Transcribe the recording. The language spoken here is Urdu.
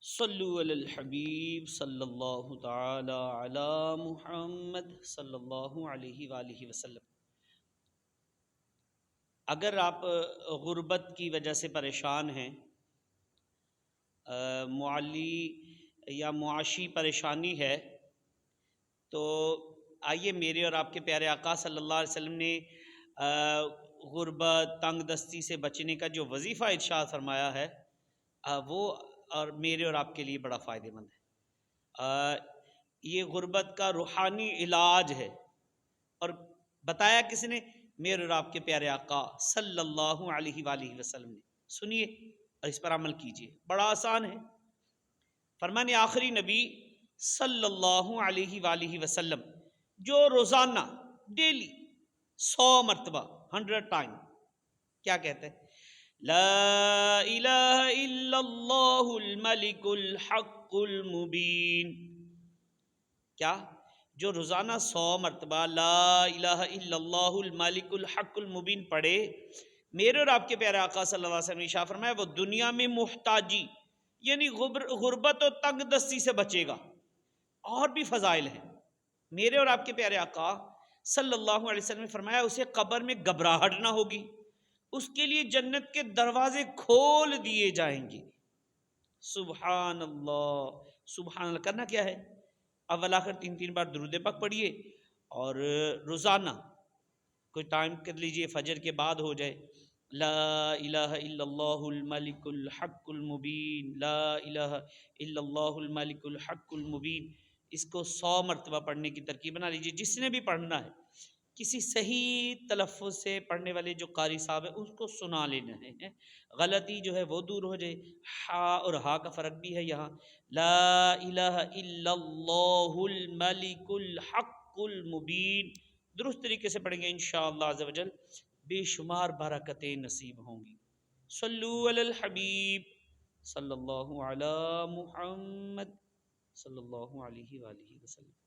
صلو علی الحبیب صلی اللہ تعالی علی محمد صلی اللہ علیہ وآلہ وسلم۔ اگر آپ غربت کی وجہ سے پریشان ہیں، معلی یا معاشی پریشانی ہے، تو آئیے میرے اور آپ کے پیارے آقا صلی اللہ علیہ وسلم نے غربت تنگ دستی سے بچنے کا جو وظیفہ ارشاد فرمایا ہے وہ اور میرے اور آپ کے لیے بڑا فائدہ مند ہے۔ یہ غربت کا روحانی علاج ہے، اور بتایا کس نے؟ میرے اور آپ کے پیارے آقا صلی اللہ علیہ وآلہ وسلم نے۔ سنیے اور اس پر عمل کیجیے، بڑا آسان ہے۔ فرمانے آخری نبی صلی اللہ علیہ وآلہ وسلم جو روزانہ ڈیلی 100 مرتبہ 100 ٹائم کیا کہتے ہیں؟ لا الہ الا اللہ الملک الحق المبین۔ کیا؟ جو روزانہ 100 مرتبہ لا الہ الا اللہ الملک الحق المبین پڑھے، میرے اور آپ کے پیارے آقا صلی اللہ علیہ وسلم نے ارشاد فرمایا وہ دنیا میں محتاجی یعنی غربت و تنگ دستی سے بچے گا۔ اور بھی فضائل ہیں۔ میرے اور آپ کے پیارے آقا صلی اللہ علیہ وسلم نے فرمایا اسے قبر میں گھبراہٹ نہ ہوگی، اس کے لیے جنت کے دروازے کھول دیے جائیں گے۔ سبحان اللہ، سبحان اللہ۔ کرنا کیا ہے؟ اول آخر 3 بار درود پاک پڑھیے، اور روزانہ کوئی ٹائم کر لیجئے، فجر کے بعد ہو جائے، لا الہ الا اللہ الملک الحق المبین، لا الہ الا اللہ الملک الحق المبین۔ اس کو 100 مرتبہ پڑھنے کی ترکیب بنا لیجئے۔ جس نے بھی پڑھنا ہے، کسی صحیح تلفظ سے پڑھنے والے جو قاری صاحب ہے اس کو سنا لینا ہے، غلطی جو ہے وہ دور ہو جائے۔ ہا اور ہا کا فرق بھی ہے یہاں۔ لا الہ الا اللہ الملک الحق المبین درست طریقے سے پڑھیں گے انشاءاللہ عز و جل، بے شمار برکتیں نصیب ہوں گی۔ صلو علی الحبیب صلی اللہ علی محمد صلی اللہ علیہ وآلہ وسلم۔